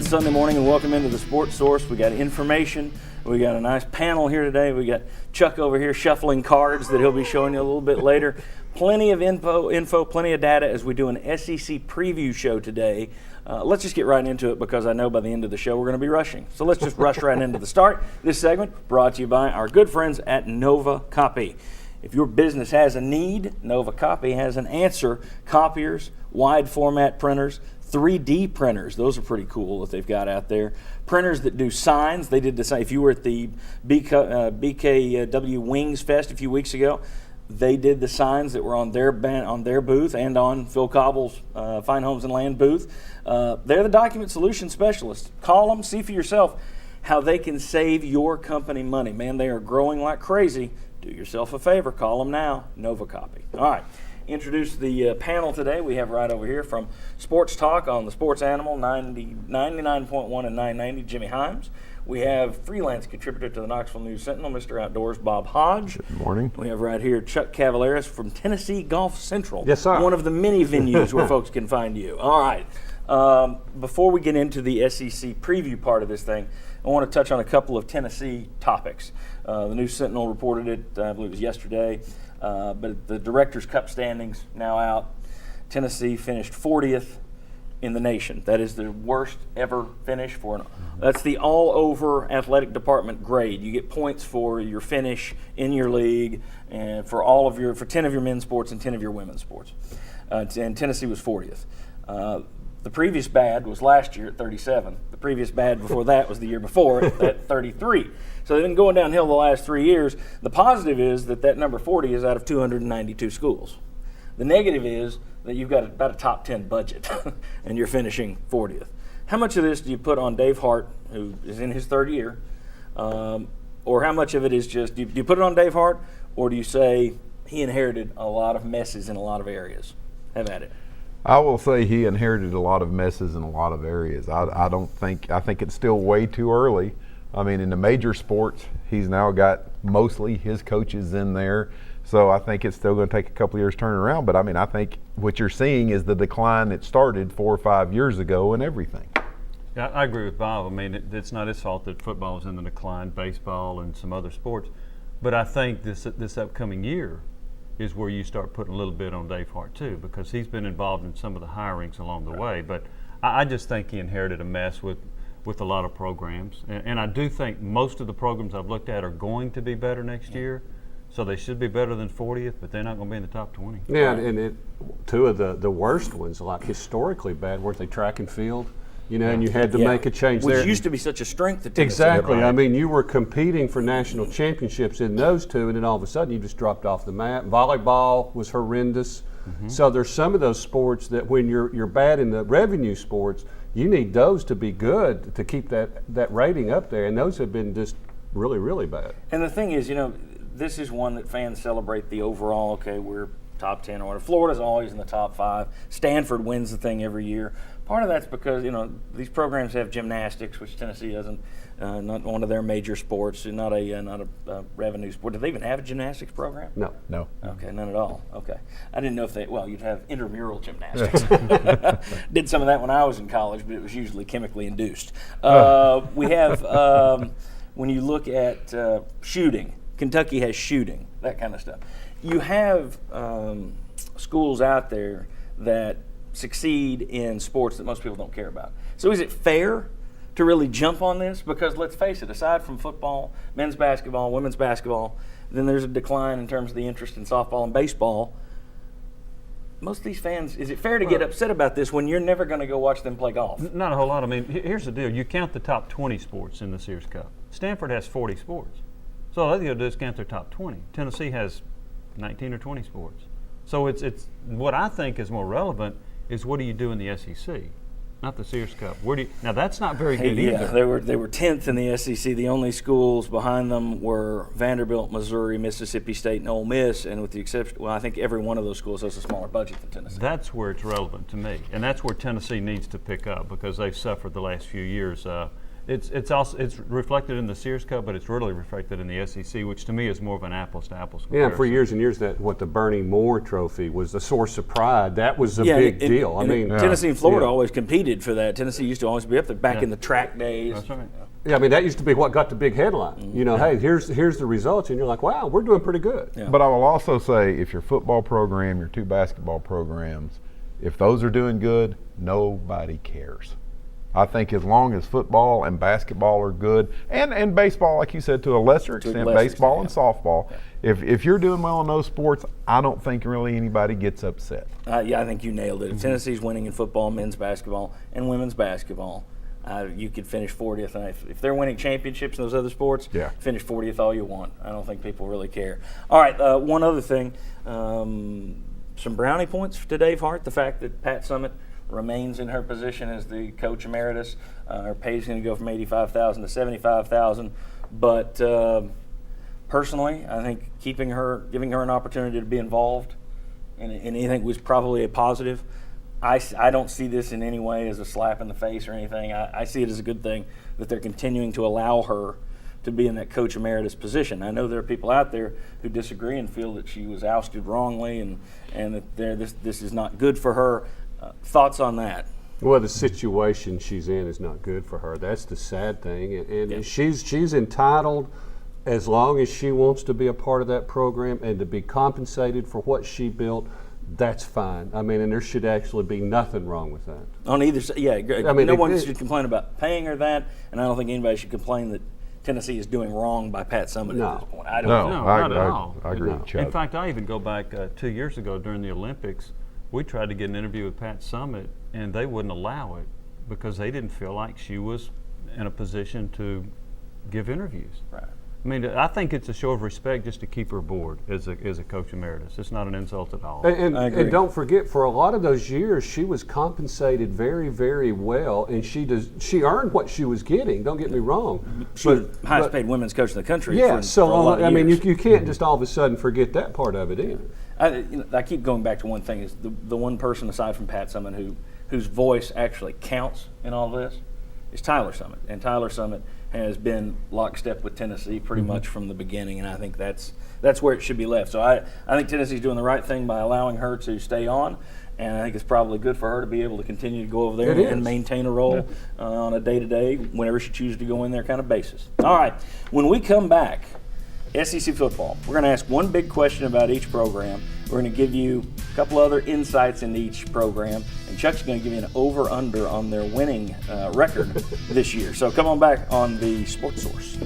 Good Sunday morning and welcome into the Sports Source. We got information. We got a nice panel here today. We got Chuck over here shuffling cards that he'll be showing you a little bit later. Plenty of info, plenty of data as we do an SEC preview show today. Let's just get right into it because I know by the end of the show we're going to be rushing. So let's just rush right into the start. This segment brought to you by our good friends at Nova Copy. If your business has a need, Nova Copy has an answer. Copiers, wide format printers, 3D printers, those are pretty cool that they've got out there. Printers that do signs, they did the sign. If you were at the BKW Wings Fest a few weeks ago, they did the signs that were on their booth and on Phil Cobble's Fine Homes and Land booth. They're the document solution specialists. Call them, see for yourself how they can save your company money. Man, they are growing like crazy. Do yourself a favor, call them now, Nova Copy. All right. Introduce the panel today. We have right over here from Sports Talk on the Sports Animal 99.1 and 990, Jimmy Himes. We have freelance contributor to the Knoxville News Sentinel, Mr. Outdoors, Bob Hodge. Good morning. We have right here Chuck Cavaleris from Tennessee Golf Central. Yes, sir. One of the many venues where folks can find you. All right. Before we get into the SEC preview part of this thing, I want to touch on a couple of Tennessee topics. The News Sentinel reported it, I believe it was yesterday. But the Directors' Cup standings now out. Tennessee finished 40th in the nation. That is the worst ever finish for that's the all-over athletic department grade. You get points for your finish in your league and for 10 of your men's sports and 10 of your women's sports. And Tennessee was 40th. The previous bad was last year at 37. The previous bad before that was the year before at 33. So they've been going downhill the last 3 years. The positive is that number 40 is out of 292 schools. The negative is that you've got about a top 10 budget and you're finishing 40th. How much of this do you put on Dave Hart, who is in his third year, or how much of it is just, do you put it on Dave Hart, or do you say he inherited a lot of messes in a lot of areas? Have at it. I will say he inherited a lot of messes in a lot of areas. I think it's still way too early. I mean, in the major sports, he's now got mostly his coaches in there. So I think it's still going to take a couple of years to turn around. But I mean, I think what you're seeing is the decline that started 4 or 5 years ago and everything. Yeah, I agree with Bob. I mean, it's not his fault that football is in the decline, baseball and some other sports. But I think this upcoming year is where you start putting a little bit on Dave Hart too, because he's been involved in some of the hirings along the way. But I just think he inherited a mess with a lot of programs. And I do think most of the programs I've looked at are going to be better next year. So they should be better than 40th, but they're not going to be in the top 20. Yeah, and two of the worst ones, like historically bad, weren't they track and field? You know, and you had to make a change there. Which used to be such a strength at Tennessee. Exactly. I mean, you were competing for national championships in those two, and then all of a sudden you just dropped off the map. Volleyball was horrendous. Mm-hmm. So there's some of those sports that when you're bad in the revenue sports, you need those to be good to keep that rating up there, and those have been just really, really bad. And the thing is, you know, this is one that fans celebrate the overall, okay, we're top 10 or whatever. Florida's always in the top 5. Stanford wins the thing every year. Part of that's because, you know, these programs have gymnastics, which Tennessee doesn't, not one of their major sports, not a revenue sport. Do they even have a gymnastics program? No. Okay, none at all. Okay. I didn't know if you'd have intramural gymnastics. Did some of that when I was in college, but it was usually chemically induced. We have, when you look at shooting, Kentucky has shooting, that kind of stuff. You have schools out there that succeed in sports that most people don't care about. So is it fair to really jump on this? Because let's face it, aside from football, men's basketball, women's basketball, then there's a decline in terms of the interest in softball and baseball. Most of these fans, is it fair to get upset about this when you're never going to go watch them play golf? Not a whole lot. I mean, here's the deal. You count the top 20 sports in the Sears Cup. Stanford has 40 sports. So all they got to do is count their top 20. Tennessee has 19 or 20 sports. So it's what I think is more relevant is what do you do in the SEC, not the Sears Cup. Now that's not very good either. They were 10th in the SEC. The only schools behind them were Vanderbilt, Missouri, Mississippi State, and Ole Miss. And with the exception, well, I think every one of those schools has a smaller budget than Tennessee. That's where it's relevant to me, and that's where Tennessee needs to pick up because they've suffered the last few years. it's also it's reflected in the Sears Cup, but it's really reflected in the SEC, which to me is more of an apples to apples Yeah, comparison. for years and years, that what the Bernie Moore Trophy was a source of pride. That was a big deal. I mean, Tennessee and Florida yeah. always competed for that. Tennessee used to always be up there back Yeah. in the track days. That's right. Yeah, I mean that used to be what got the big headline. You know, hey, here's the results, and you're like, wow, we're doing pretty good. Yeah. But I will also say, if your football program, your 2 basketball programs, if those are doing good, nobody cares. I think as long as football and basketball are good, and baseball, like you said, to a lesser extent, lesser baseball extent, and softball, if you're doing well in those sports, I don't think really anybody gets upset. Yeah, I think you nailed it. If Mm-hmm. Tennessee's winning in football, men's basketball, and women's basketball, you could finish 40th. And if they're winning championships in those other sports, Yeah. finish 40th all you want. I don't think people really care. All right, one other thing. Some brownie points to Dave Hart, the fact that Pat Summitt remains in her position as the coach emeritus. Her pay is going to go from $85,000 to $75,000. But personally, I think giving her an opportunity to be involved in anything was probably a positive. I don't see this in any way as a slap in the face or anything. I see it as a good thing that they're continuing to allow her to be in that coach emeritus position. I know there are people out there who disagree and feel that she was ousted wrongly and that this is not good for her. Thoughts on that? Well, the situation she's in is not good for her. That's the sad thing, and Yeah. she's entitled, as long as she wants to be a part of that program and to be compensated for what she built. That's fine. I mean, and there should actually be nothing wrong with that. On either side, yeah. I mean, no it- one it- should complain about paying her that, and I don't think anybody should complain that Tennessee is doing wrong by Pat Summitt No. at this point. I don't No, know. No, I not at all. agree No. with Chuck. In fact, I even go back 2 years ago during the Olympics. We tried to get an interview with Pat Summitt, and they wouldn't allow it because they didn't feel like she was in a position to give interviews. Right. I mean, I think it's a show of respect just to keep her aboard as a coach emeritus. It's not an insult at all. And, I agree. and don't forget, for a lot of those years, she was compensated very, very well, and she earned what she was getting. Don't get me wrong. She was the highest paid women's coach in the country. Yeah, for so a lot of I mean, years. you can't just all of a sudden forget that part of it either. I keep going back to one thing: is the one person aside from Pat Summitt whose voice actually counts in all this is Tyler Summitt, and Tyler Summitt has been lockstep with Tennessee pretty much from the beginning, and I think that's where it should be left. So I think Tennessee's doing the right thing by allowing her to stay on, and I think it's probably good for her to be able to continue to go over there It and is. maintain a role on a day-to-day, whenever she chooses to go in there kind of basis. All right, when we come back, SEC football. We're going to ask one big question about each program. We're going to give you a couple other insights into each program, and Chuck's going to give you an over-under on their winning record this year. So come on back on the Sports Source.